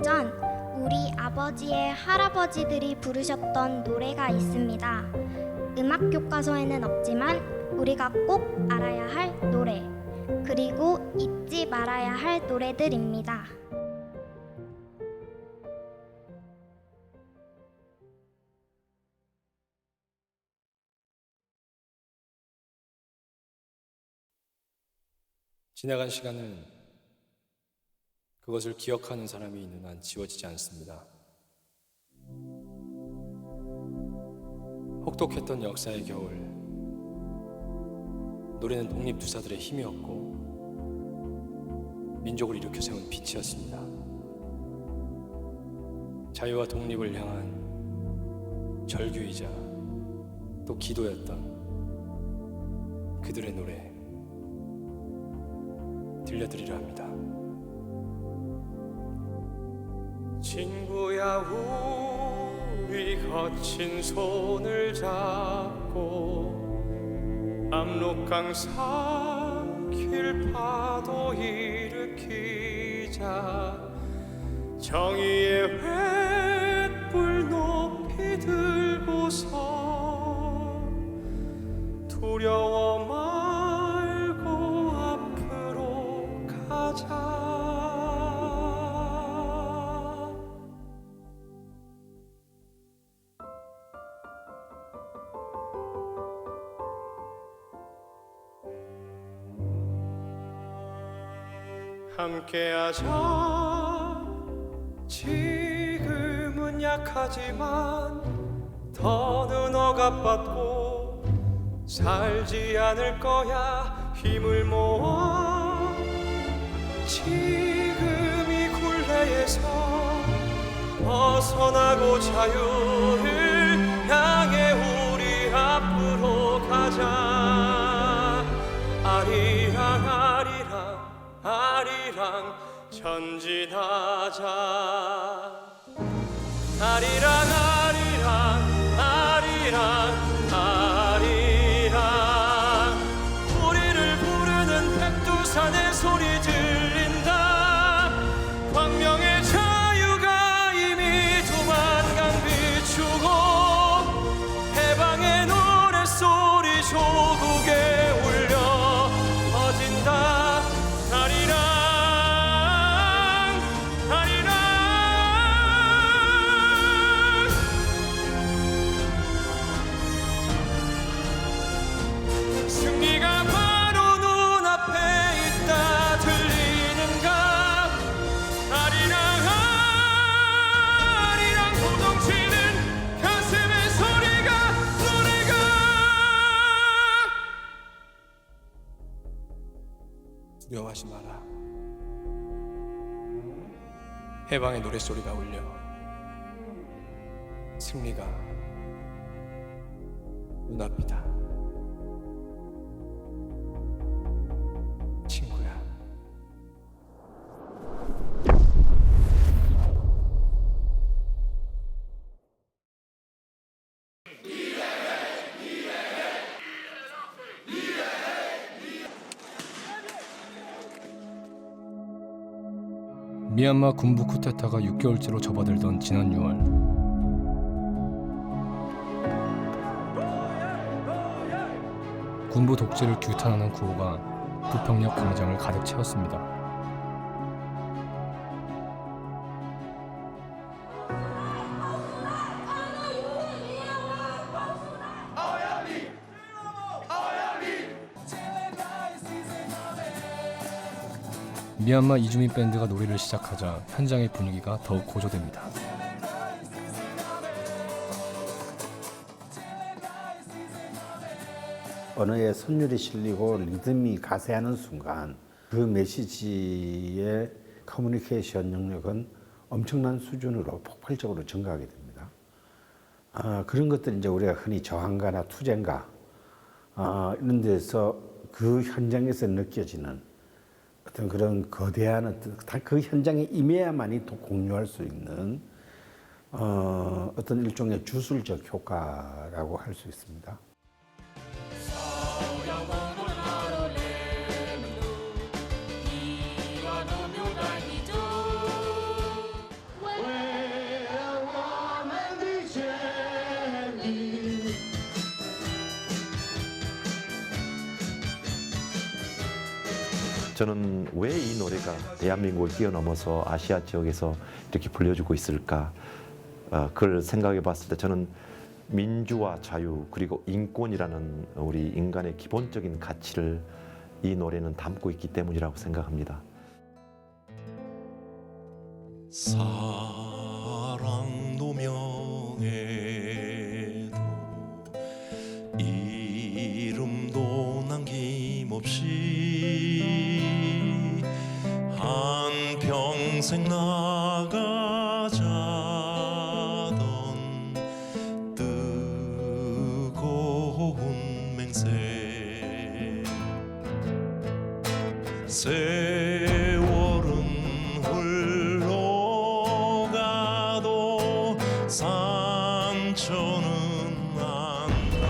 전 우리 아버지의 할아버지들이 부르셨던 노래가 있습니다. 음악 교과서에는 없지만 우리가 꼭 알아야 할 노래, 그리고 잊지 말아야 할 노래들입니다. 지나간 시간은 그것을 기억하는 사람이 있는 한 지워지지 않습니다. 혹독했던 역사의 겨울, 노래는 독립투사들의 힘이었고 민족을 일으켜 세운 빛이었습니다. 자유와 독립을 향한 절규이자 또 기도였던 그들의 노래 들려드리려 합니다. 친구야, 우리 거친 손을 잡고 압록강 길 파도 일으키자. 정의의 횃불 높이 들고서 두려워 말고 앞으로 가자. 함께하자. 지금은 약하지만 더는 억압받고 살지 않을 거야. 힘을 모아 지금 이 굴레에서 벗어나고 자유를 향해 우리 앞으로 가자. 아리랑 아리랑 아리랑 전진하자. 아리랑 아리랑 아리랑 아리랑 우리를 부르는 백두산의 소리 들린다. 광명의 자유가 이미 두만강 비추고 해방의 노랫소리 조국에 울려 퍼진다. 승리가 바로 눈앞에 있다. 들리는가? 아리랑 아리랑 도동치는 가슴의 소리가 노래가. 두려워하지 마라. 해방의 노랫소리가 울려. 승리가 눈앞이다. 친구야. 미얀마 군부 쿠데타가 6개월째로 접어들던 지난 6월, 군부 독재를 규탄하는 구호가 부평역 광장을 가득 채웠습니다. 미얀마 이주민 밴드가 노래를 시작하자 현장의 분위기가 더욱 고조됩니다. 언어에 선율이 실리고 리듬이 가세하는 순간 그 메시지의 커뮤니케이션 영역은 엄청난 수준으로 폭발적으로 증가하게 됩니다. 그런 것들이 이제 우리가 흔히 저항가나 투쟁가 이런 데서 그 현장에서 느껴지는 어떤 그런 거대한 어떤 그 현장에 임해야만이 또 공유할 수 있는 어떤 일종의 주술적 효과라고 할 수 있습니다. 저는 왜 이 노래가 대한민국을 뛰어넘어서 아시아 지역에서 이렇게 불려주고 있을까? 그걸 생각해 봤을 때 저는 민주와 자유 그리고 인권이라는 우리 인간의 기본적인 가치를 이 노래는 담고 있기 때문이라고 생각합니다. 사랑도 명예도 이름도 남김없이 한평생 나가자던 뜨거운 맹세 세월은 흘러가도 상처는 안다.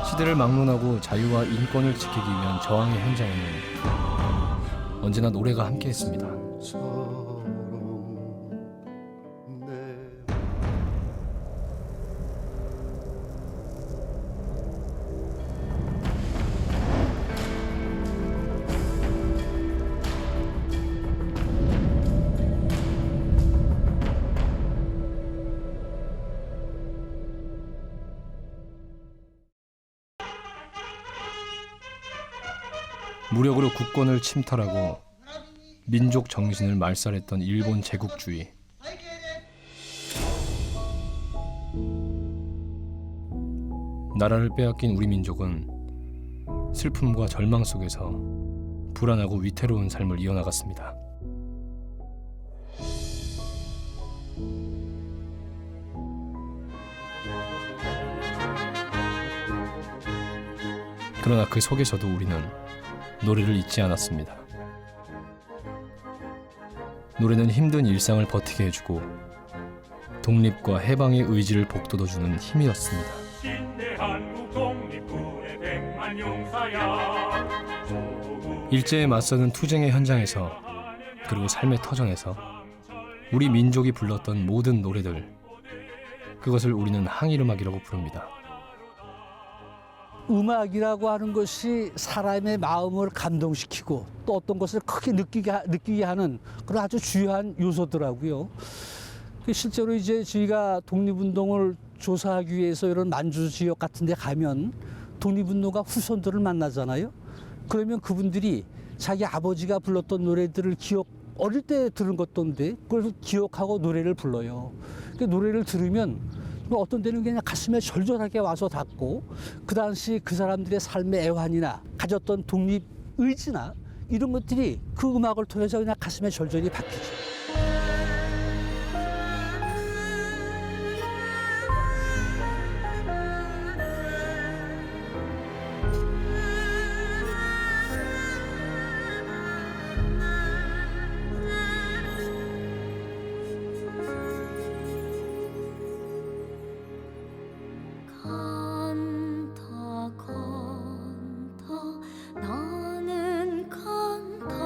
시대를 막론하고 자유와 인권을 지키기 위한 저항의 현장에는 언제나 노래가 함께했습니다. 무력으로 국권을 침탈하고 민족 정신을 말살했던 일본 제국주의. 나라를 빼앗긴 우리 민족은 슬픔과 절망 속에서 불안하고 위태로운 삶을 이어나갔습니다. 그러나 그 속에서도 우리는 노래를 잊지 않았습니다. 노래는 힘든 일상을 버티게 해주고 독립과 해방의 의지를 북돋워주는 힘이었습니다. 신대한국 독립군의 백만 용사야. 일제에 맞서는 투쟁의 현장에서 그리고 삶의 터전에서 우리 민족이 불렀던 모든 노래들, 그것을 우리는 항일음악이라고 부릅니다. 음악이라고 하는 것이 사람의 마음을 감동시키고 또 어떤 것을 크게 느끼게 하는 그런 아주 중요한 요소더라고요. 실제로 이제 저희가 독립운동을 조사하기 위해서 이런 만주 지역 같은 데 가면 독립운동가 후손들을 만나잖아요. 그러면 그분들이 자기 아버지가 불렀던 노래들을 어릴 때 들은 것던데 그걸 기억하고 노래를 불러요. 그 노래를 들으면 어떤 때는 그냥 가슴에 절절하게 와서 닿고 그 당시 그 사람들의 삶의 애환이나 가졌던 독립 의지나 이런 것들이 그 음악을 통해서 그냥 가슴에 절절히 박히죠. 나는 간다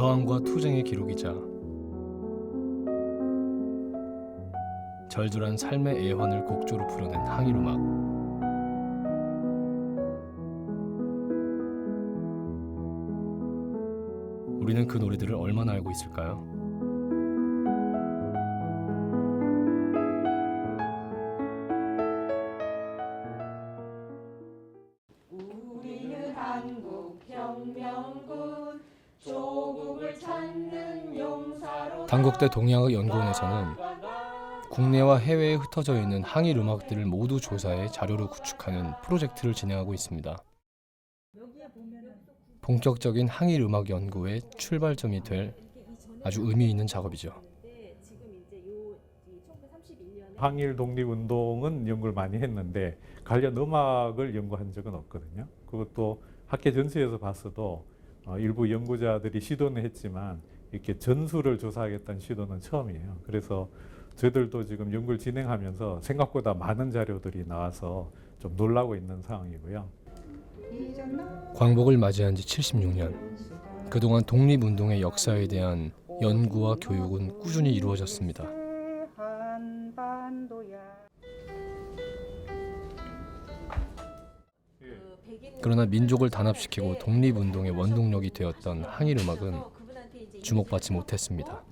저항과 투쟁의 기록이자 절절한 삶의 애환을 곡조로 풀어낸 항일음악. 우리는 그 노래들을 얼마나 알고 있을까요? 우리는 한국혁명군 조국을 찾는 용사로 단국대 동양학연구원에서는 국내와 해외에 흩어져 있는 항일 음악들을 모두 조사해 자료로 구축하는 프로젝트를 진행하고 있습니다. 본격적인 항일 음악 연구의 출발점이 될 아주 의미 있는 작업이죠. 항일 독립운동은 연구를 많이 했는데 관련 음악을 연구한 적은 없거든요. 그것도 학계 전체에서 봤어도 일부 연구자들이 시도는 했지만 이렇게 전수를 조사하겠다는 시도는 처음이에요. 그래서 저희들도 지금 연구를 진행하면서 생각보다 많은 자료들이 나와서 좀 놀라고 있는 상황이고요. 광복을 맞이한 지 76년. 그동안 독립운동의 역사에 대한 연구와 교육은 꾸준히 이루어졌습니다. 그러나 민족을 단합시키고 독립운동의 원동력이 되었던 항일 음악은 주목받지 못했습니다.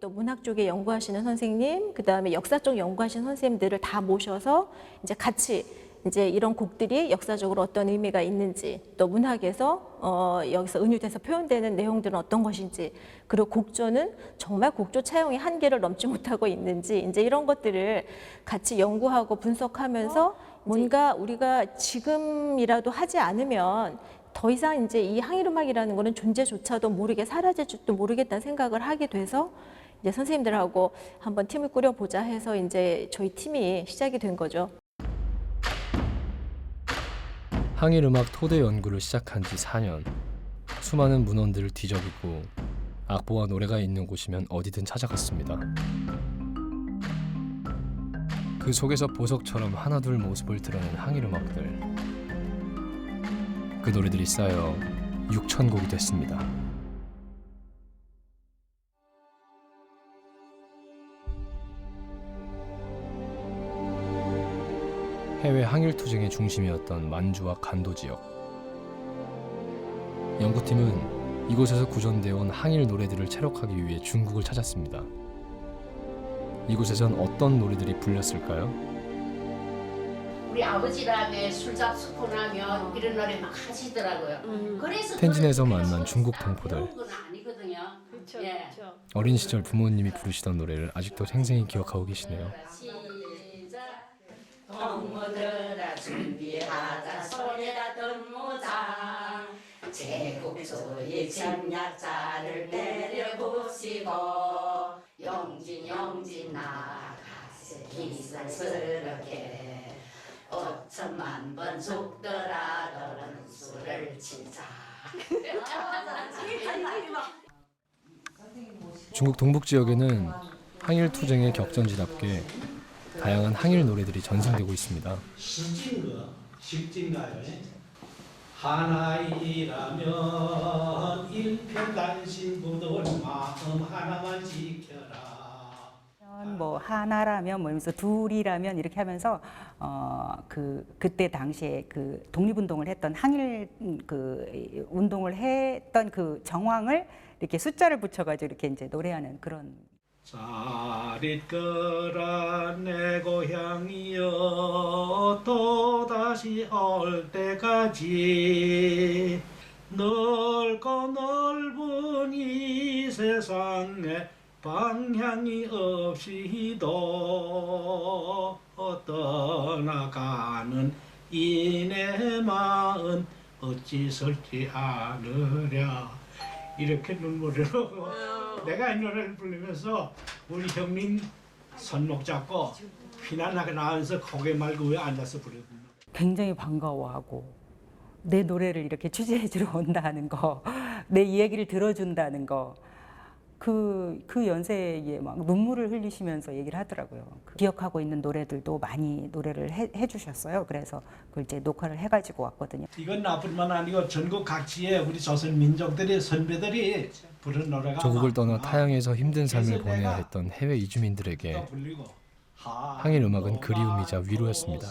또 문학 쪽에 연구하시는 선생님, 그 다음에 역사 쪽 연구하시는 선생님들을 다 모셔서 이제 같이 이제 이런 곡들이 역사적으로 어떤 의미가 있는지, 또 문학에서 여기서 은유돼서 표현되는 내용들은 어떤 것인지, 그리고 곡조는 정말 곡조 차용의 한계를 넘지 못하고 있는지, 이제 이런 것들을 같이 연구하고 분석하면서 뭔가 우리가 지금이라도 하지 않으면 더 이상 이제 이 항일음악이라는 거는 존재조차도 모르게 사라질지도 모르겠다는 생각을 하게 돼서 이제 선생님들하고 한번 팀을 꾸려보자 해서 이제 저희 팀이 시작이 된 거죠. 항일 음악 토대 연구를 시작한 지 4년. 수많은 문헌들을 뒤적이고 악보와 노래가 있는 곳이면 어디든 찾아갔습니다. 그 속에서 보석처럼 하나둘 모습을 드러낸 항일 음악들. 그 노래들이 쌓여 6,000곡이 됐습니다. 해외 항일 투쟁의 중심이었던 만주와 간도 지역. 연구팀은 이곳에서 구전되어 온 항일 노래들을 채록하기 위해 중국을 찾았습니다. 이곳에선 어떤 노래들이 불렸을까요? 우리 아버지라면 술 잡수고 나면 이런 노래 막 하시더라고요. 그래서 텐진에서 만난 중국 동포들. 그런 건 아니거든요. 예. 어린 시절 부모님이 부르시던 노래를 아직도 생생히 기억하고 계시네요. 동무들아 준비하자 손에다 든무장 제국주의 침략자를 내려보시고 영진 나가세 기살스럽게 5천만 번 죽더라도 술을 치자. 중국 동북 지역에는 항일 투쟁의 격전지답게 다양한 항일 노래들이 전승되고 있습니다. 실진가요? 하나이라면 일편단심부들 마음 하나만 지켜라. 뭐 하나라면 뭐 이러면서 둘이라면 이렇게 하면서 그때 당시에 그 독립운동을 했던 항일 그 운동을 했던 그 정황을 이렇게 숫자를 붙여가지고 이렇게 이제 노래하는 그런. 짜릿거라 내 고향이여 또다시 올 때까지 넓고 넓은 이 세상에 방향이 없이도 떠나가는 이내 마음 어찌 설지 않으랴. 이렇게 눈물로 내가 이 노래를 부르면서 우리 형님 손목 잡고 피난하게 나와서 고개 말고 왜 앉아서 부르거든요. 굉장히 반가워하고 내 노래를 이렇게 취재해주러 온다는 거, 내 이야기를 들어준다는 거, 그 연세에 막 눈물을 흘리시면서 얘기를 하더라고요. 기억하고 있는 노래들도 많이 노래를 해주셨어요. 그래서 그걸 이제 녹화를 해가지고 왔거든요. 이건 나뿐만 아니고 전국 각지의 우리 조선 민족들이 선배들이 부른 노래가 조국을 떠나 타향에서 힘든 삶을 보내야 했던 해외 이주민들에게 항일 음악은 그리움이자 위로였습니다.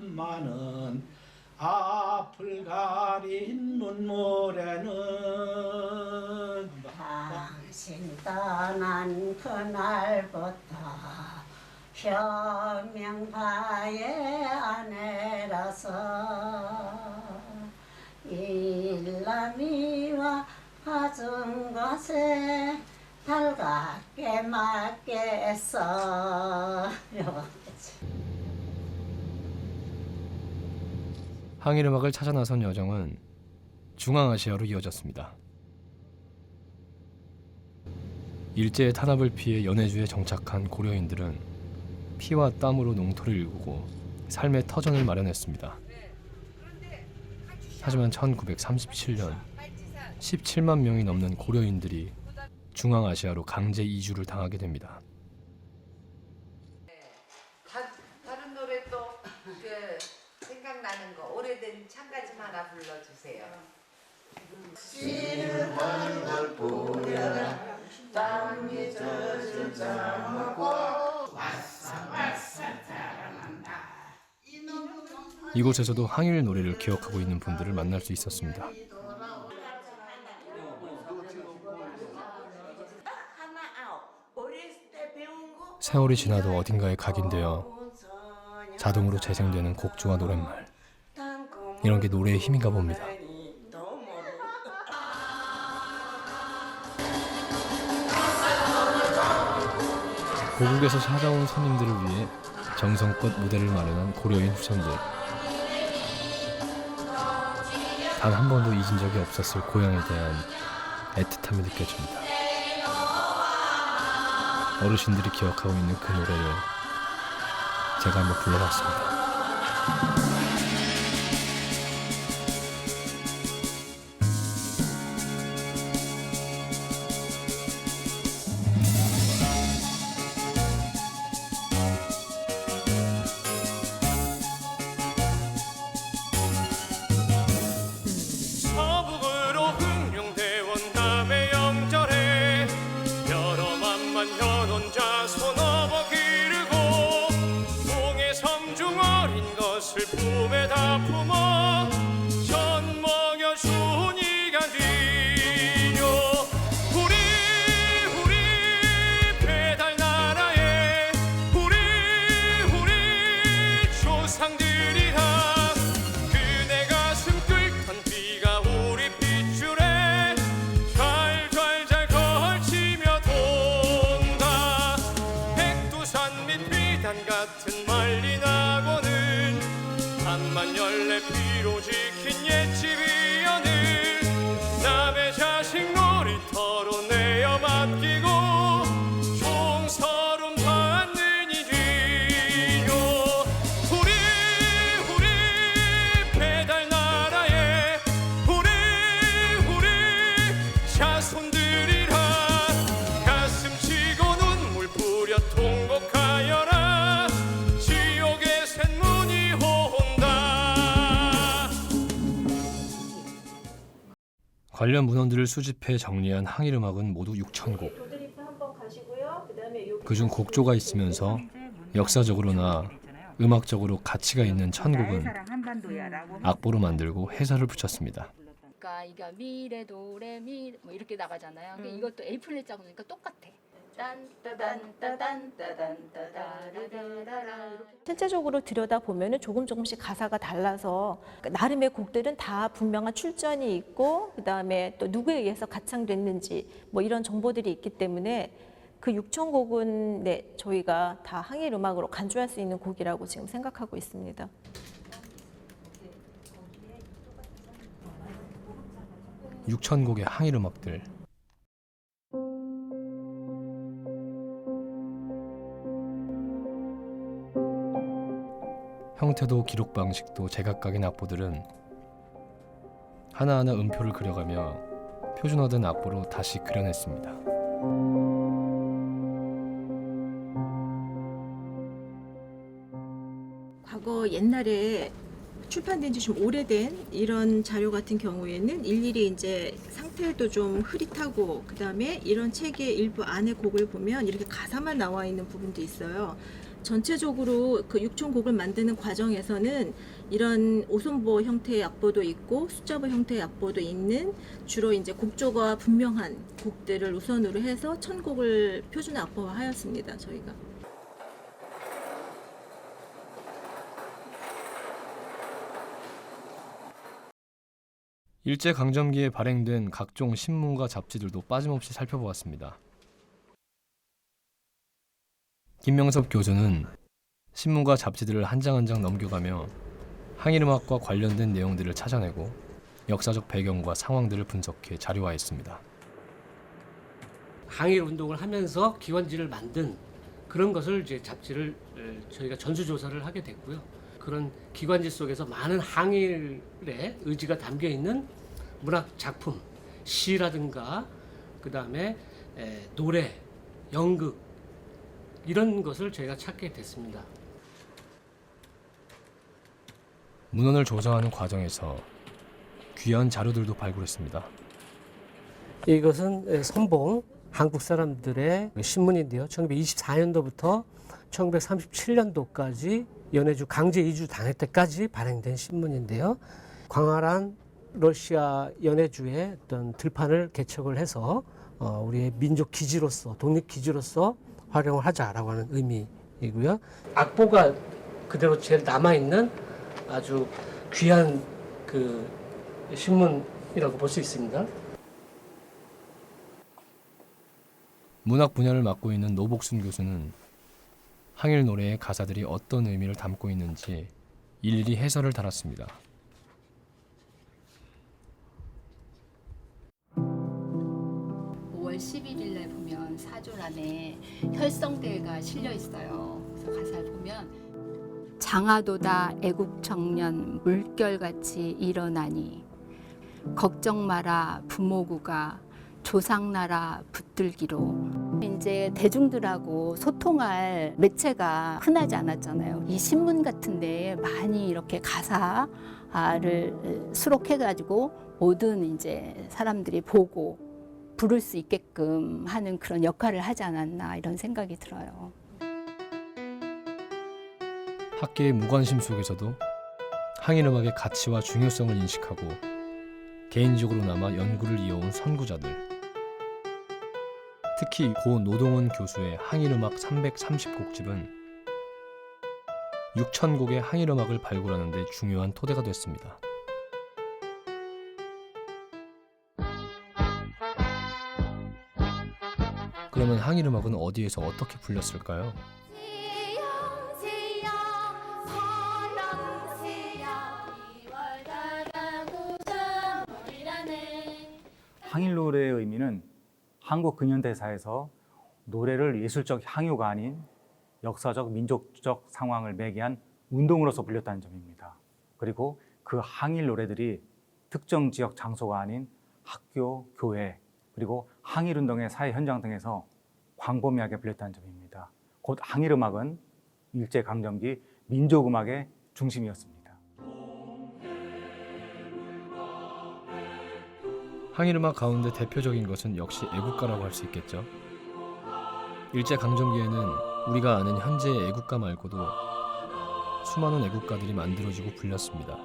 많은 앞을 가린 눈물에는 당신 떠난 그날부터 혁명파의 아내라서 일남이와 가진 것에 달갑게 맞겠어. 항일 음악을 찾아 나선 여정은 중앙아시아로 이어졌습니다. 일제의 탄압을 피해 연해주에 정착한 고려인들은 피와 땀으로 농토를 일구고 삶의 터전을 마련했습니다. 하지만 1937년 17만 명이 넘는 고려인들이 중앙아시아로 강제 이주를 당하게 됩니다. 다른 노래 또 생각나는 거 오래된 찬가지 하나 불러주세요. 씨를 널 뿌려라 땅이 젖을 자먹고 왔사 사랑한다. 이곳에서도 항일 노래를 기억하고 있는 분들을 만날 수 있었습니다. 세월이 지나도 어딘가에 각인되어 자동으로 재생되는 곡조와 노랫말, 이런 게 노래의 힘인가 봅니다. 고국에서 찾아온 손님들을 위해 정성껏 무대를 마련한 고려인 후손들. 단 한 번도 잊은 적이 없었을 고향에 대한 애틋함이 느껴집니다. 어르신들이 기억하고 있는 그 노래를 제가 한번 불러봤습니다. 서북으로 흥룡대원 남의 영절에 여러 만만 현혼자 손업어 기르고 동해 성중 어린 것을 품에다 품어 전 먹여 순이가 뒤려 우리 배달 나라에 우리 조상들이라 그네 가슴 끓던 비가 우리 핏줄에 잘 걸치며 돈다. 백두산 밑 비단 같은 말리나고는 한만 열내 피로 지킨 옛집이여는 남의 자식 놀이터로 내어 맡기고 종서름 받는 이지요. 우리 배달 나라에 우리 자손들이라 가슴 치고 눈물 뿌려 통곡하여라. 지옥의 샘문이 온다. 관련 문헌들을 수집해 정리한 항일 음악은 모두 6,000곡. 그중 곡조가 있으면서 역사적으로나 음악적으로 가치가 있는 1,000곡은 악보로 만들고 해설을 붙였습니다. 그러니까 이게 미래 도레 미 뭐 이렇게 나가잖아요. 근데 이것도 A 플랫 작업이니까 똑같아. 실제적으로 들여다 보면은 조금씩 가사가 달라서 그러니까 나름의 곡들은 다 분명한 출전이 있고 그다음에 또 누구에 의해서 가창됐는지 뭐 이런 정보들이 있기 때문에 그 6,000곡은 네, 저희가 다 항일 음악으로 간주할 수 있는 곡이라고 지금 생각하고 있습니다. (6,000곡의) 항일 음악들. 형태도 기록 방식도 제각각인 악보들은 하나하나 음표를 그려가며 표준화된 악보로 다시 그려냈습니다. 과거 옛날에 출판된 지 좀 오래된 이런 자료 같은 경우에는 일일이 이제 상태도 좀 흐릿하고 그다음에 이런 책의 일부 안에 곡을 보면 이렇게 가사만 나와 있는 부분도 있어요. 전체적으로 그 6촌곡을 만드는 과정에서는 이런 오손보 형태의 악보도 있고 숫자보 형태의 악보도 있는 주로 이제 곡조가 분명한 곡들을 우선으로 해서 1000곡을 표준 악보화하였습니다. 저희가. 일제강점기에 발행된 각종 신문과 잡지들도 빠짐없이 살펴보았습니다. 김명섭 교수는 신문과 잡지들을 한 장 한 장 넘겨가며 항일음악과 관련된 내용들을 찾아내고 역사적 배경과 상황들을 분석해 자료화했습니다. 항일 운동을 하면서 기관지를 만든 그런 것을 이제 잡지를 저희가 전수조사를 하게 됐고요. 그런 기관지 속에서 많은 항일의 의지가 담겨 있는 문학 작품, 시라든가 그 다음에 노래, 연극 이런 것을 저희가 찾게 됐습니다. 문헌을 조사하는 과정에서 귀한 자료들도 발굴했습니다. 이것은 선봉 한국 사람들의 신문인데요. 1924년도부터 1937년도까지 연해주 강제 이주 당할 때까지 발행된 신문인데요. 광활한 러시아 연해주의 어떤 들판을 개척을 해서 우리의 민족 기지로서 독립 기지로서 활용을 하자라고 하는 의미이고요. 악보가 그대로 제일 남아 있는 아주 귀한 그 신문이라고 볼 수 있습니다. 문학 분야를 맡고 있는 노복순 교수는 항일 노래의 가사들이 어떤 의미를 담고 있는지 일일이 해설을 달았습니다. 5월 11일 날 보면 사조란에 혈성대가 실려 있어요. 그래서 가사를 보면 장하도다 애국 청년 물결같이 일어나니 걱정 마라 부모구가 조상나라 붙들기로. 이제 대중들하고 소통할 매체가 흔하지 않았잖아요. 이 신문 같은 데에 많이 이렇게 가사를 수록해가지고 모든 이제 사람들이 보고 부를 수 있게끔 하는 그런 역할을 하지 않았나 이런 생각이 들어요. 학계의 무관심 속에서도 항일음악의 가치와 중요성을 인식하고 개인적으로나마 연구를 이어온 선구자들, 특히 고 노동원 교수의 항일음악 330곡집은 6,000곡의 항일음악을 발굴하는 데 중요한 토대가 됐습니다. 그러면 항일음악은 어디에서 어떻게 불렸을까요? 항일 노래의 의미는 한국 근현대사에서 노래를 예술적 향유가 아닌 역사적 민족적 상황을 매개한 운동으로서 불렸다는 점입니다. 그리고 그 항일 노래들이 특정 지역 장소가 아닌 학교, 교회, 그리고 항일운동의 사회 현장 등에서 광범위하게 불렸다는 점입니다. 곧 항일음악은 일제강점기 민족음악의 중심이었습니다. 항일음악 가운데 대표적인 것은 역시 애국가라고 할 수 있겠죠. 일제강점기에는 우리가 아는 현재의 애국가 말고도 수많은 애국가들이 만들어지고 불렸습니다.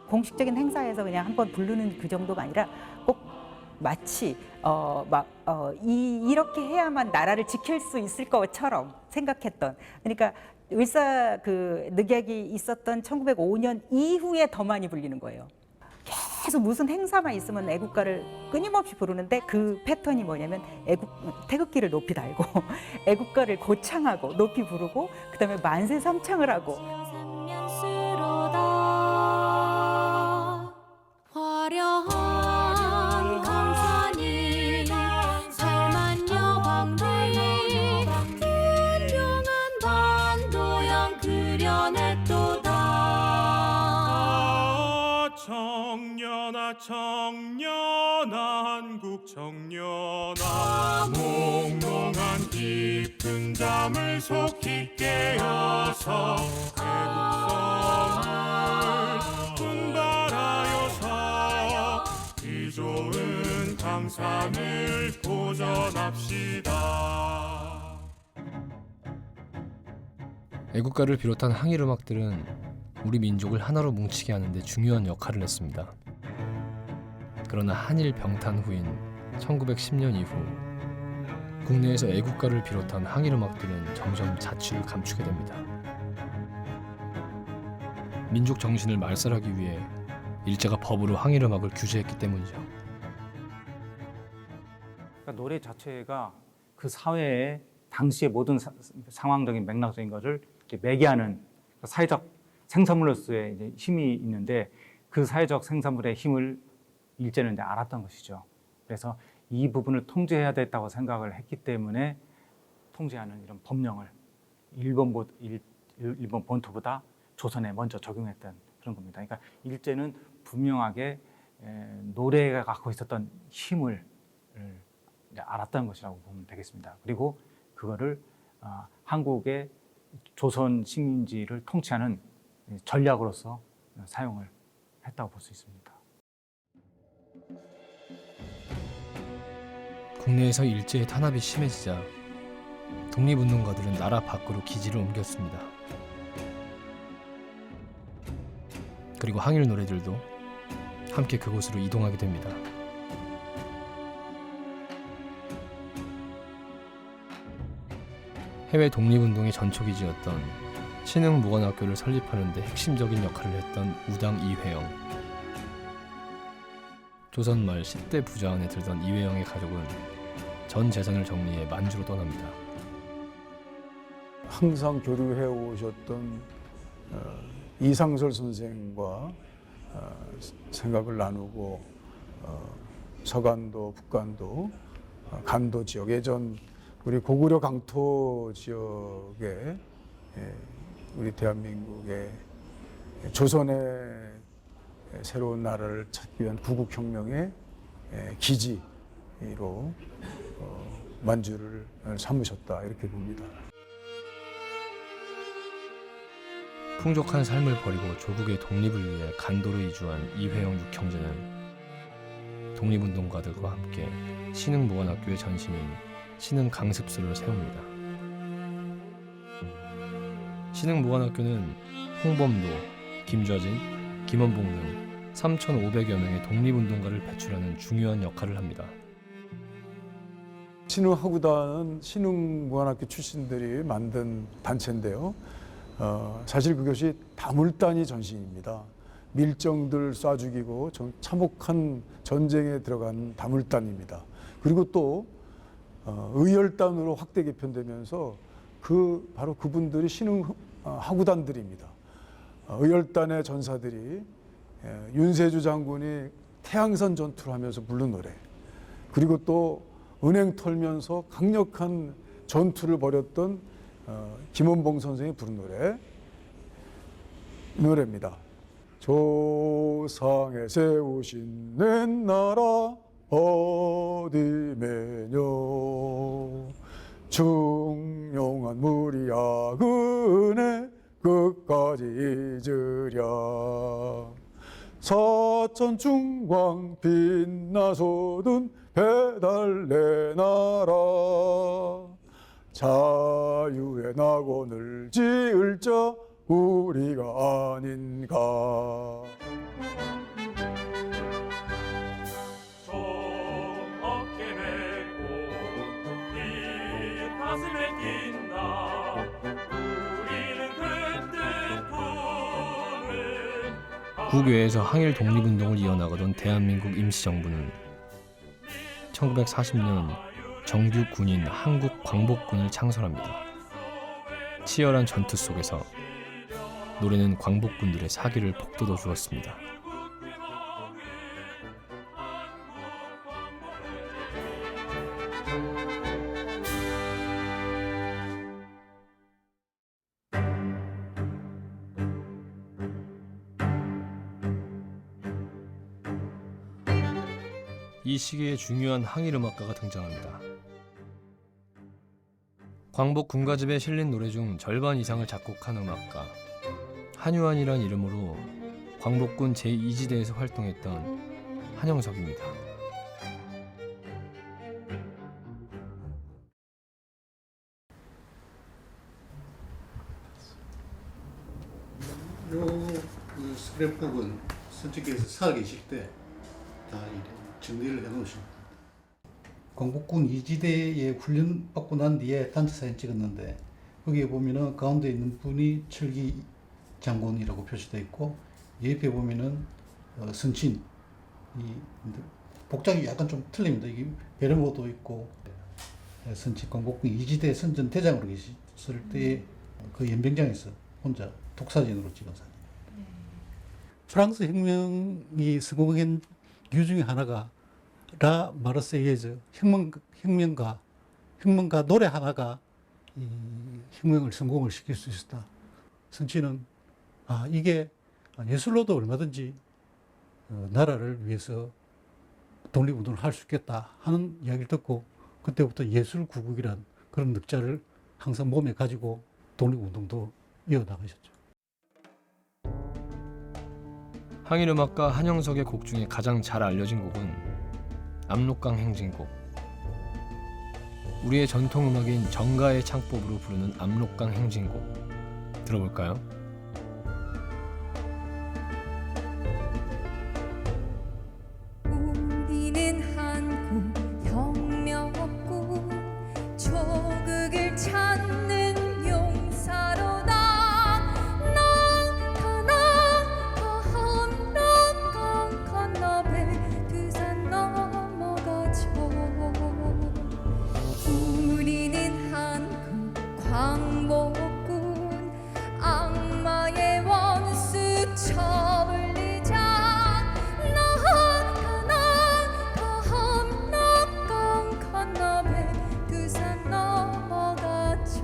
공식적인 행사에서 그냥 한번 부르는 그 정도가 아니라 꼭 마치 이렇게 해야만 나라를 지킬 수 있을 것처럼 생각했던, 그러니까 을사 그 늑약이 있었던 1905년 이후에 더 많이 불리는 거예요. 계속 무슨 행사만 있으면 애국가를 끊임없이 부르는데 그 패턴이 뭐냐면 태극기를 높이 달고 애국가를 고창하고 높이 부르고 그다음에 만세 삼창을 하고. 화려한 강산이 살만 여방들이 분명한 반도양 그려냈도다. 청년아 청년아 한국 청년아 몽롱한 깊은 잠을 속히 깨어서 애국성을 분발하여서 이 좋은 감상을 보존합시다. 애국가를 비롯한 항일 음악들은 우리 민족을 하나로 뭉치게 하는 데 중요한 역할을 했습니다. 그러나 한일 병탄 후인 1910년 이후 국내에서 애국가를 비롯한 항일 음악들은 점점 자취를 감추게 됩니다. 민족 정신을 말살하기 위해 일제가 법으로 항일 음악을 규제했기 때문이죠. 그러니까 노래 자체가 그 사회의 당시의 모든 상황적인 맥락적인 것을 이렇게 매개하는 사회적 생산물로서의 이제 힘이 있는데 그 사회적 생산물의 힘을 일제는 이제 알았던 것이죠. 그래서 이 부분을 통제해야 됐다고 생각을 했기 때문에 통제하는 이런 법령을 일본 본토보다 조선에 먼저 적용했던 그런 겁니다. 그러니까 일제는 분명하게 노래가 갖고 있었던 힘을 알았다는 것이라고 보면 되겠습니다. 그리고 그거를 한국의 조선 식민지를 통치하는 전략으로서 사용을 했다고 볼 수 있습니다. 국내에서 일제의 탄압이 심해지자 독립운동가들은 나라 밖으로 기지를 옮겼습니다. 그리고 항일 노래들도 함께 그곳으로 이동하게 됩니다. 해외 독립운동의 전초기지였던 신흥무관학교를 설립하는 데 핵심적인 역할을 했던 우당 이회영. 조선 말 10대 부자 안에 들던 이회영의 가족은 전 재산을 정리해 만주로 떠납니다. 항상 교류해 오셨던 이상설 선생과 생각을 나누고 서간도, 북간도, 간도 지역, 예전 우리 고구려 강토 지역에 우리 대한민국의 조선의 새로운 나라를 찾기 위한 구국혁명의 기지로 만주를 삼으셨다 이렇게 봅니다. 풍족한 삶을 버리고 조국의 독립을 위해 간도로 이주한 이회영 육형제는 독립운동가들과 함께 신흥무관학교의 전신인 신흥강습소를 세웁니다. 신흥무관학교는 홍범도, 김좌진, 김원봉 등 3,500여 명의 독립운동가를 배출하는 중요한 역할을 합니다. 신흥하구단은 신흥무관학교 출신들이 만든 단체인데요. 사실 그것이 다물단이 전신입니다. 밀정들 쏴 죽이고 참혹한 전쟁에 들어간 다물단입니다. 그리고 또 의열단으로 확대 개편되면서 바로 그분들이 신흥하구단들입니다. 의열단의 전사들이 윤세주 장군이 태양선 전투를 하면서 부른 노래, 그리고 또 은행 털면서 강력한 전투를 벌였던 김원봉 선생이 부른 노래입니다. 조상에 세우신 내 나라 어디매뇨 중용한 무리야근에 끝까지 잊으랴 사천 중광 빛나솟은 배달 내 나라 자유의 낙원을 지을 자 우리가 아닌가. 어깨 메고 이 가슴에 낀다 우리는 그뜻 품을 국외에서 항일 독립운동을 이어나가던 대한민국 임시정부는 1940년 정규 군인 한국광복군을 창설합니다. 치열한 전투 속에서 노래는 광복군들의 사기를 북돋워 주었습니다. 이 시기에 중요한 항일 음악가가 등장합니다. 광복 군가집에 실린 노래 중 절반 이상을 작곡한 음악가 한유한이란 이름으로 광복군 제2지대에서 활동했던 한영석입니다. 그 스크랩북은 선생님께서 살아계실 때 다 정리를 해놓으신 겁니다. 광복군 2지대에 훈련받고 난 뒤에 단체 사진 찍었는데 거기에 보면은 가운데 있는 분이 철기 장군이라고 표시되어 있고 옆에 보면은 선친 이 복장이 약간 좀 틀립니다. 이게 베레모도 있고 선친 광복군 2지대 선전 대장으로 계셨을 때 그 연병장에서 혼자 독사진으로 찍은 사진. 프랑스 혁명이 성공한 이유 중에 하나가 라 마르세이에즈 혁명가 노래 하나가 이 혁명을 성공을 시킬 수 있었다. 선치는 이게 예술로도 얼마든지 나라를 위해서 독립운동을 할 수 있겠다 하는 이야기를 듣고 그때부터 예술구국이란 그런 늑자를 항상 몸에 가지고 독립운동도 이어나가셨죠. 항일 음악가 한영석의 곡 중에 가장 잘 알려진 곡은 압록강 행진곡. 우리의 전통 음악인 정가의 창법으로 부르는 압록강 행진곡 들어볼까요? 우리는 한국 혁명군 조국을 찾는 용사로다. 압록강 건너 백두산 넘어가죠. 우리는 한국 광복군 악마의 원수 쳐불리자. 압록강 건너 백두산 넘어가죠.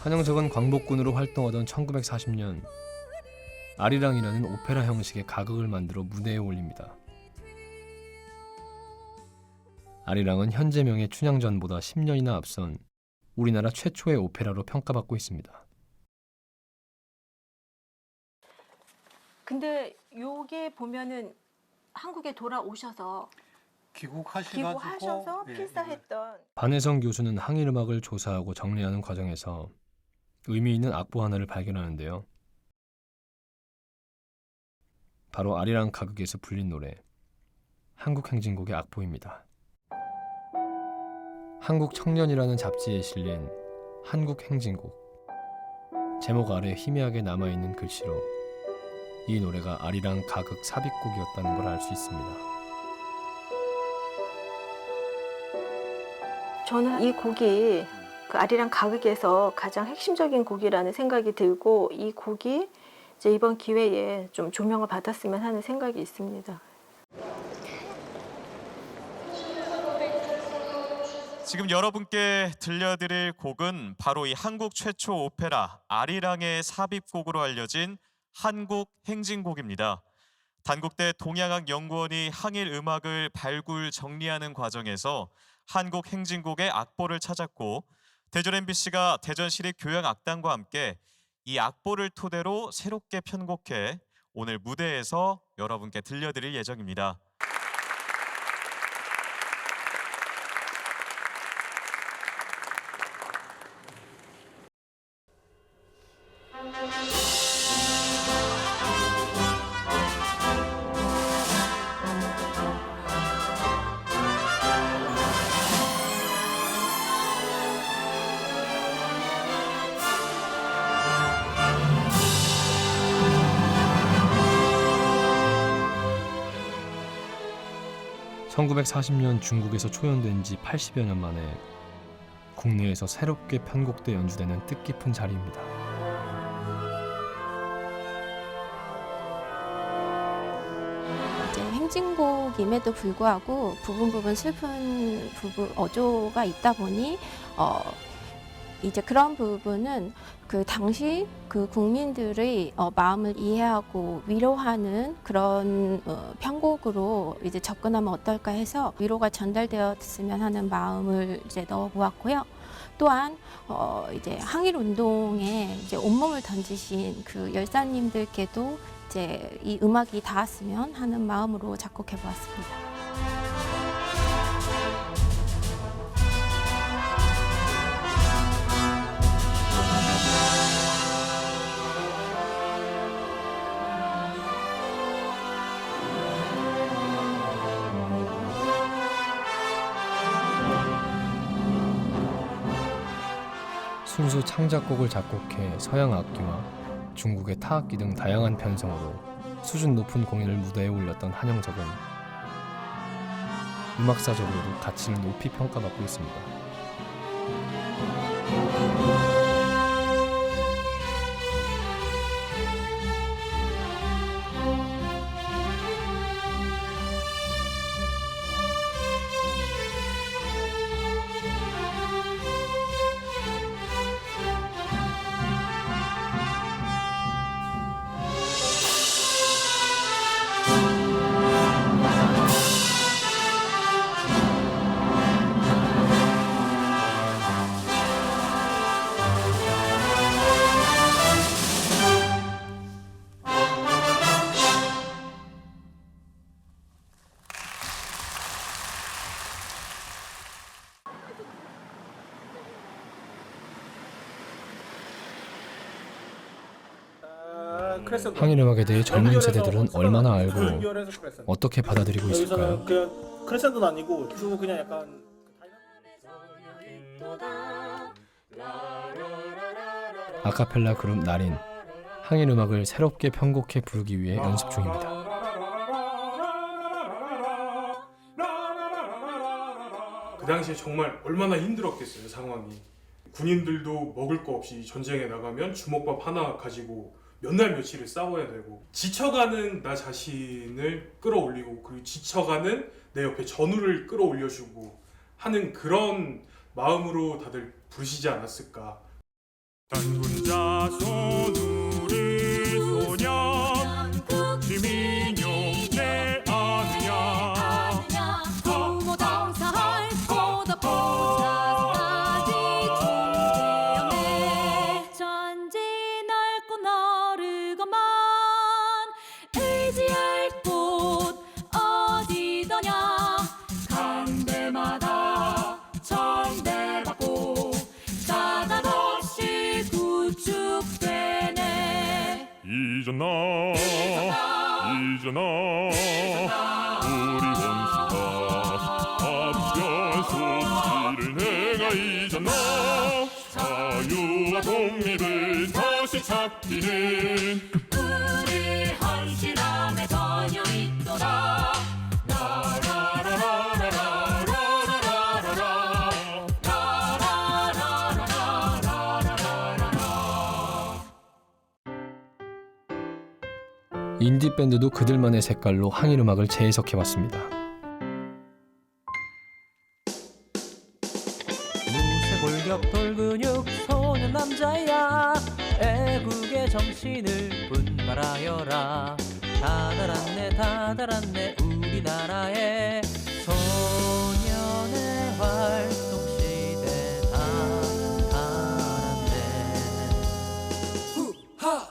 한영석은 광복군으로 활동하던 1940년 아리랑이라는 오페라 형식의 가극을 만들어 무대에 올립니다. 아리랑은 현재명의 춘향전보다 10년이나 앞선 우리나라 최초의 오페라로 평가받고 있습니다. 근데 요게 보면은 한국에 돌아오셔서 귀국하셔서 필사했던 반혜성 교수는 항일 음악을 조사하고 정리하는 과정에서 의미 있는 악보 하나를 발견하는데요. 바로 아리랑 가극에서 불린 노래 한국행진곡의 악보입니다. 한국청년이라는 잡지에 실린 한국행진곡. 제목 아래 희미하게 남아있는 글씨로 이 노래가 아리랑 가극 삽입곡이었다는 걸 알 수 있습니다. 저는 이 곡이 그 아리랑 가극에서 가장 핵심적인 곡이라는 생각이 들고 이 곡이 이제 이번 기회에 좀 조명을 받았으면 하는 생각이 있습니다. 지금 여러분께 들려드릴 곡은 바로 이 한국 최초 오페라 아리랑의 삽입곡으로 알려진 한국 행진곡입니다. 단국대 동양학연구원이 항일 음악을 발굴 정리하는 과정에서 한국 행진곡의 악보를 찾았고 대전 MBC가 대전시립교향악단과 함께 이 악보를 토대로 새롭게 편곡해 오늘 무대에서 여러분께 들려드릴 예정입니다. (1940년) 중국에서 초연된 지 80여 년 만에 국내에서 새롭게 편곡돼 연주되는 뜻깊은 자리입니다. 행진곡임에도 불구하고 부분 슬픈 부분 어조가 있다 보니 이제 그런 부분은 그 당시 그 국민들의 마음을 이해하고 위로하는 그런 편곡으로 이제 접근하면 어떨까 해서 위로가 전달되었으면 하는 마음을 이제 넣어보았고요. 또한 이제 항일 운동에 이제 온몸을 던지신 그 열사님들께도 이제 이 음악이 닿았으면 하는 마음으로 작곡해 보았습니다. 순수 창작곡을 작곡해 서양 악기와 중국의 타악기 등 다양한 편성으로 수준 높은 공연을 무대에 올렸던 한영석은 음악사적으로도 가치를 높이 평가받고 있습니다. 항일음악에 대해 젊은 세대들은 얼마나 알고 어떻게 받아들이고 있을까요? 여기서는 그냥 크레센도는 아니고 쭉 그냥 약간 아카펠라 그룹 나린, 항일음악을 새롭게 편곡해 부르기 위해 연습 중입니다. 그 당시에 정말 얼마나 힘들었겠어요, 상황이. 군인들도 먹을 거 없이 전쟁에 나가면 주먹밥 하나 가지고 몇 날 며칠을 싸워야 되고, 지쳐가는 나 자신을 끌어올리고 그리고 지쳐가는 내 옆에 전우를 끌어올려주고 하는 그런 마음으로 다들 부르시지 않았을까. 단군자 소누리 소년 김인용 내 아느냐 부모 장사할 보다 보자까지 존재하네 전지 넓고 너르고만 의지할 곳 어디더냐 강대마다 천대받고 까다롭이 구축되네 잊었나 우리 원수가 아편 소리를 내가 잊었나 자유와 독립을 다시 찾기는 우리 헌신함에 전혀 있도다 인디밴드도 그들만의 색깔로 항일음악을 재해석해봤습니다. 무쇠골격 돌근육 소년 남자야 애국의 정신을 분발하여라 다달았네 우리나라의 소년의 활동시대 다달았네 후하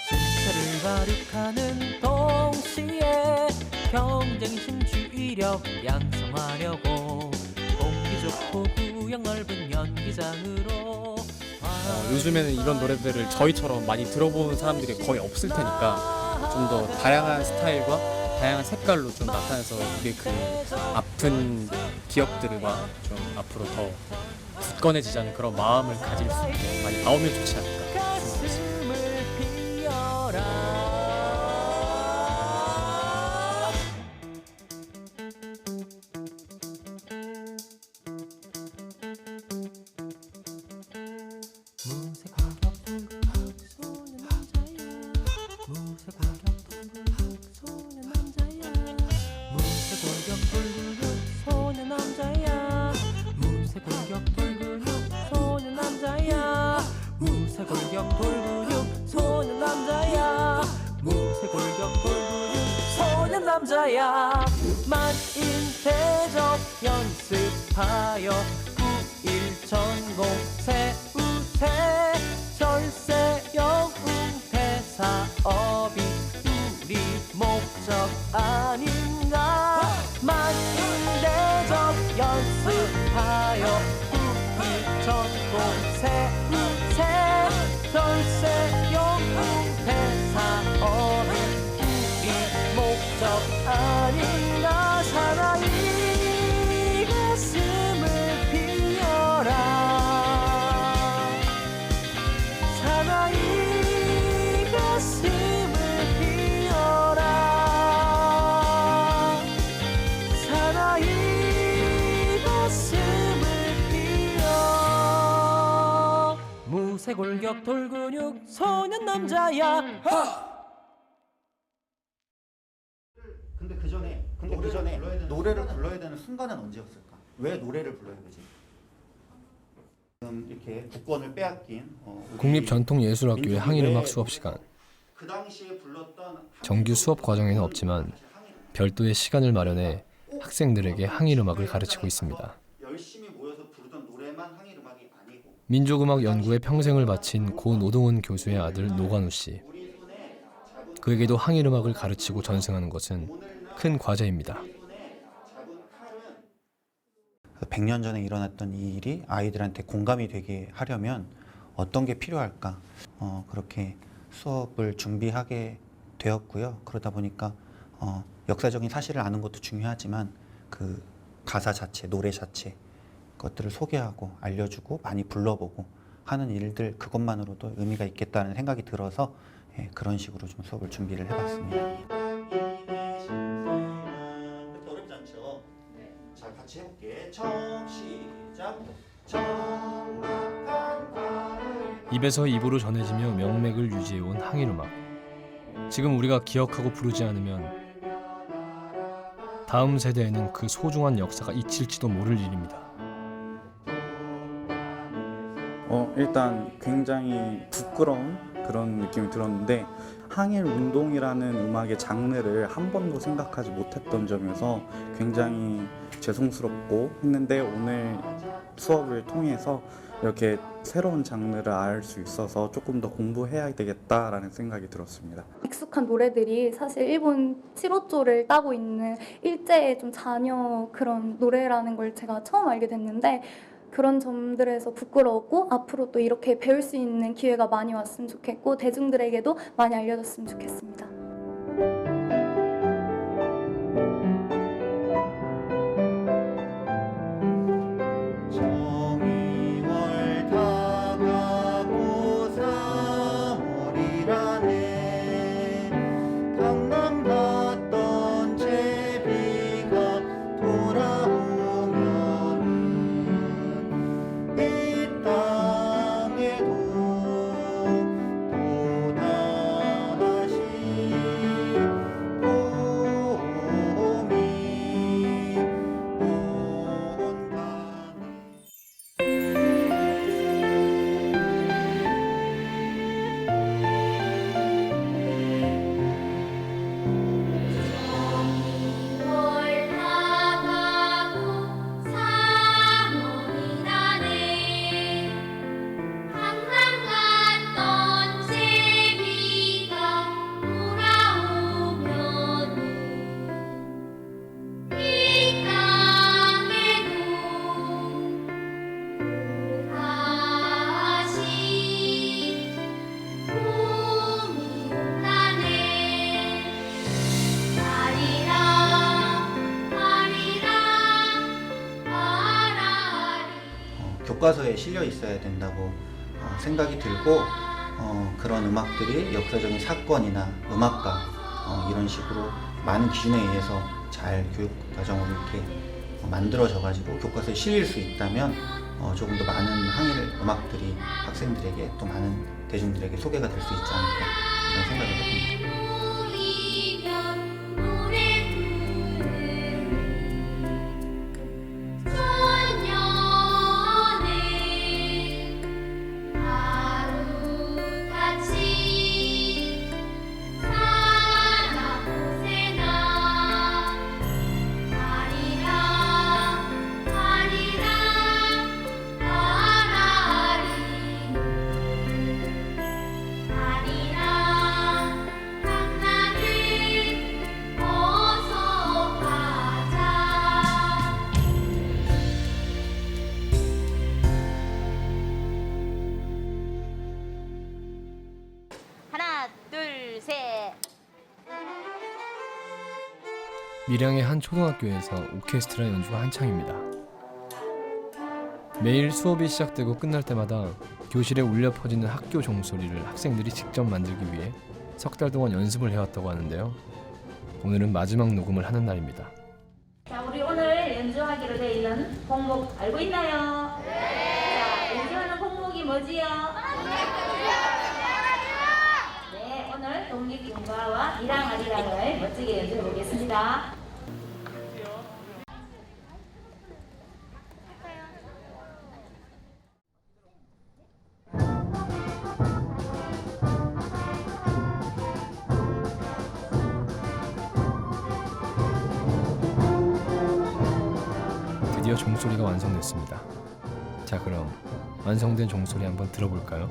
실체를 발육하는 동시에 경쟁심 주의력 양성하려고 공기 좋고 구역 넓은 연기장으로 요즘에는 이런 노래들을 저희처럼 많이 들어보는 사람들이 거의 없을 테니까 좀 더 다양한 스타일과 다양한 색깔로 좀 나타내서 우리 그 아픈 기억들과 좀 앞으로 더 굳건해지자는 그런 마음을 가질 수 있게 많이 나오면 좋지 않을까 생각했습니다. 무쇠골격 돌근육 소년 남자야 무쇠골격 돌근육 소년 남자야 무쇠골격 돌근육 소년 남자야 무쇠골격 돌근육 소년 남자야 만인대적 연습하여 9일 전공 세우세 절세 영웅 대사업이 우리 목적 아닌가 만인대적 연습하여 9일 전공 세우세 절세 영웅 대사업이 우리 목적 아닌가 사나이 가슴을 피워라 사나이 가슴을 피워라 사나이 가슴을 피워 무쇠골격 돌근육 소년 남자야 근데 그 전에 노래를 불러야 되는 순간은 언제였을까? 왜 노래를 불러야 되지? 지금 이렇게 국권을 빼앗긴 국립전통예술학교의 항일음악 수업 시간. 그 당시에 불렀던 정규 수업 과정에는 없지만 별도의 시간을 마련해 학생들에게 항일음악을 가르치고 있습니다. 열심히 모여서 부르던 노래만 항일음악이 아니고 민족음악 연구에 평생을 바친 고 노동은 교수의 아들 노관우 씨. 그에게도 항일음악을 가르치고 전승하는 것은 큰 과제입니다. 100년 전에 일어났던 이 일이 아이들한테 공감이 되게 하려면 어떤 게 필요할까? 그렇게 수업을 준비하게 되었고요. 그러다 보니까 역사적인 사실을 아는 것도 중요하지만 그 가사 자체, 노래 자체 것들을 소개하고 알려주고 많이 불러보고 하는 일들 그것만으로도 의미가 있겠다는 생각이 들어서 그런 식으로 좀 수업을 준비를 해봤습니다. 어렵지 않죠? 자, 같이 해볼게. 시작. 입에서 입으로 전해지며 명맥을 유지해온 항일음악. 지금 우리가 기억하고 부르지 않으면 다음 세대에는 그 소중한 역사가 잊힐지도 모를 일입니다. 일단 굉장히 부끄러운 그런 느낌이 들었는데 항일 운동이라는 음악의 장르를 한 번도 생각하지 못했던 점에서 굉장히 죄송스럽고 했는데 오늘 수업을 통해서 이렇게 새로운 장르를 알 수 있어서 조금 더 공부해야 되겠다라는 생각이 들었습니다. 익숙한 노래들이 사실 일본 7호조를 따고 있는 일제의 좀 자녀 그런 노래라는 걸 제가 처음 알게 됐는데 그런 점들에서 부끄러웠고 앞으로 또 이렇게 배울 수 있는 기회가 많이 왔으면 좋겠고 대중들에게도 많이 알려졌으면 좋겠습니다. 정이월 다가고 3월이라네 강남 갔던 제비가 돌아오면 이 땅에도 또다시 교과서에 실려 있어야 된다고 생각이 들고 그런 음악들이 역사적인 사건이나 음악가 이런 식으로 많은 기준에 의해서 잘 교육 과정으로 이렇게 만들어져 가지고 교과서에 실릴 수 있다면 조금 더 많은 항일 음악들이 학생들에게 또 많은 대중들에게 소개가 될 수 있지 않을까 이런 생각을 해봅니다. 밀양의 한 초등학교에서 오케스트라 연주가 한창입니다. 매일 수업이 시작되고 끝날 때마다 교실에 울려 퍼지는 학교 종소리를 학생들이 직접 만들기 위해 석 달 동안 연습을 해왔다고 하는데요. 오늘은 마지막 녹음을 하는 날입니다. 자, 우리 오늘 연주하기로 돼 있는 곡목 알고 있나요? 네. 자, 연주하는 곡목이 뭐지요? 네, 오늘 독립군가와 밀양아리랑을 멋지게 연주해 보겠습니다. 드디어 종소리가 완성됐습니다. 자, 그럼 완성된 종소리 한번 들어볼까요?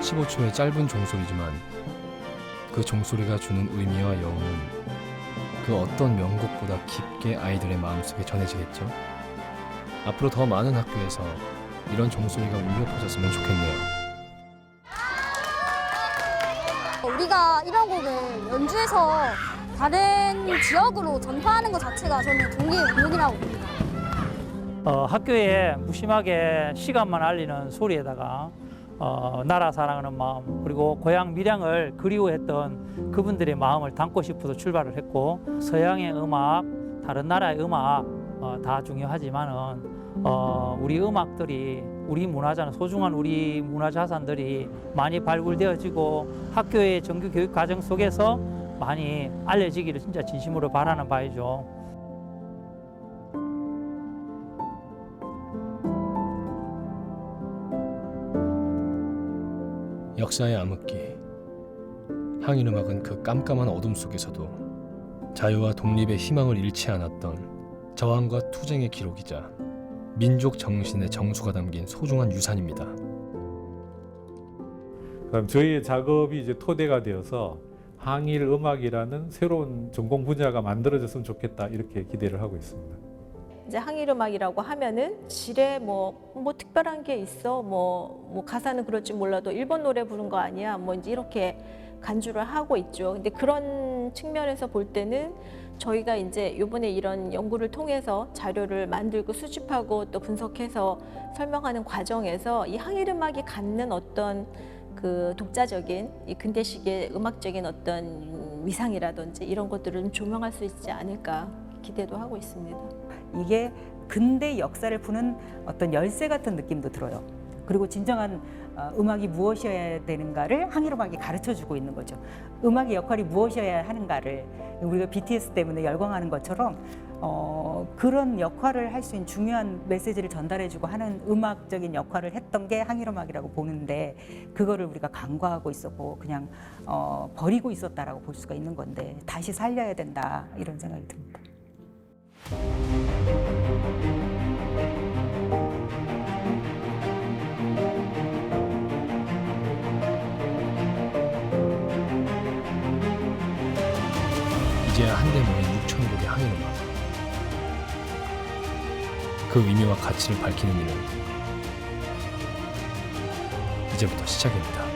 (15초의) 짧은 종소리지만 그 종소리가 주는 의미와 여운은 그 어떤 명곡보다 깊게 아이들의 마음속에 전해지겠죠. 앞으로 더 많은 학교에서 이런 종소리가 울려 퍼졌으면 좋겠네요. 우리가 이런 곡을 연주해서 다른 지역으로 전파하는 것 자체가 저는 독립운동이라고 봅니다. 학교에 무심하게 시간만 알리는 소리에다가 나라 사랑하는 마음, 그리고 고향 밀양을 그리워했던 그분들의 마음을 담고 싶어서 출발을 했고, 서양의 음악, 다른 나라의 음악 다 중요하지만은 우리 음악들이, 우리 문화자는 소중한 우리 문화 자산들이 많이 발굴되어지고 학교의 정규 교육 과정 속에서 많이 알려지기를 진짜 진심으로 바라는 바이죠. 역사의 암흑기, 항일음악은 그 깜깜한 어둠 속에서도 자유와 독립의 희망을 잃지 않았던 저항과 투쟁의 기록이자 민족 정신의 정수가 담긴 소중한 유산입니다. 그럼 저희의 작업이 이제 토대가 되어서 항일 음악이라는 새로운 전공 분야가 만들어졌으면 좋겠다, 이렇게 기대를 하고 있습니다. 이제 항일음악이라고 하면은 질에 뭐 특별한 게 있어, 뭐 가사는 그럴지 몰라도 일본 노래 부른 거 아니야, 뭐 이제 이렇게 간주를 하고 있죠. 근데 그런 측면에서 볼 때는 저희가 이제 이번에 이런 연구를 통해서 자료를 만들고 수집하고 또 분석해서 설명하는 과정에서 이 항일음악이 갖는 어떤 그 독자적인 이 근대식의 음악적인 어떤 위상이라든지 이런 것들을 좀 조명할 수 있지 않을까 기대도 하고 있습니다. 이게 근대 역사를 푸는 어떤 열쇠 같은 느낌도 들어요. 그리고 진정한 음악이 무엇이어야 되는가를 항일음악이 가르쳐주고 있는 거죠. 음악의 역할이 무엇이어야 하는가를 우리가 BTS 때문에 열광하는 것처럼 그런 역할을 할 수 있는 중요한 메시지를 전달해주고 하는 음악적인 역할을 했던 게 항일음악이라고 보는데, 그거를 우리가 간과하고 있었고 그냥 버리고 있었다라고 볼 수가 있는 건데, 다시 살려야 된다, 이런 생각이 듭니다. 이제야 한데 모인 6,000곡의 항일음악. 그 의미와 가치를 밝히는 일은 이제부터 시작입니다.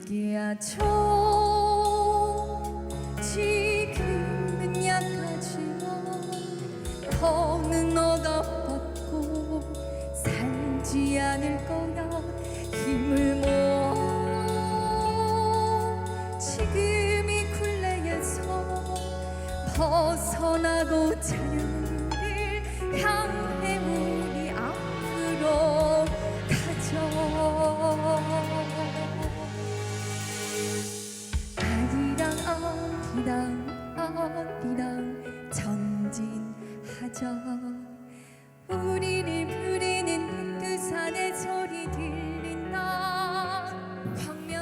함께하죠. 지금은 약하지만 더는 억압받고 살지 않을 거야. 힘을 모아 지금 이 굴레에서 벗어나고 자유를 향해 우리 앞으로 가죠.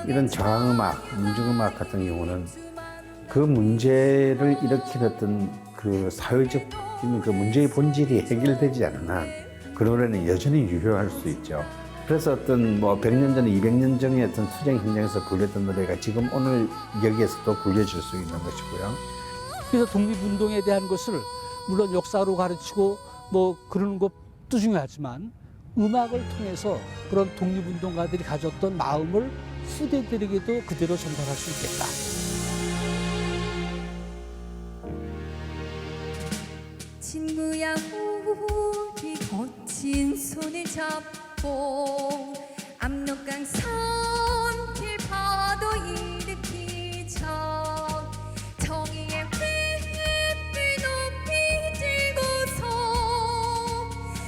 이런 저항음악, 민중음악 같은 경우는 그 문제를 일으키는 그 사회적 그 문제의 본질이 해결되지 않은 한 그 노래는 여전히 유효할 수 있죠. 그래서 어떤 뭐 100년 전에 200년 전에 어떤 수정 현장에서 불렸던 노래가 지금 오늘 여기에서도 불려질 수 있는 것이고요. 그래서 독립운동에 대한 것을 물론 역사로 가르치고 뭐 그러는 것도 중요하지만 음악을 통해서 그런 독립운동가들이 가졌던 마음을 후대들에게도 그대로 전달할 수 있겠다. 친구야 우리 거친 손을 잡고 압록강 섬길 파도 일으키자 정의의 횃불 높이 들고서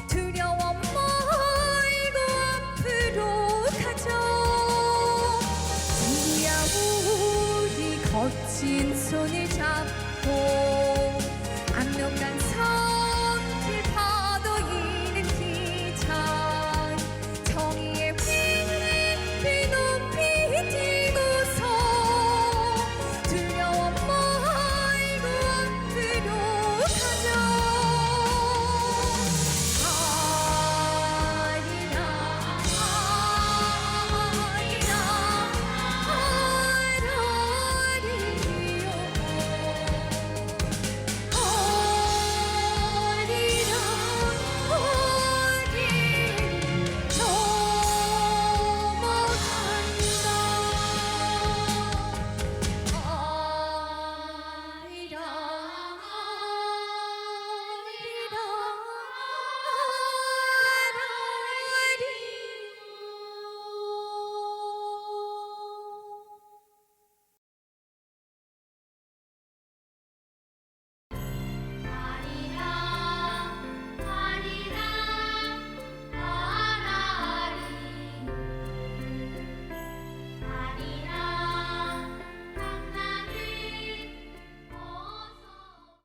두려워 말고 앞으로 가자 친구야 우리 거친 손을 잡고 압록강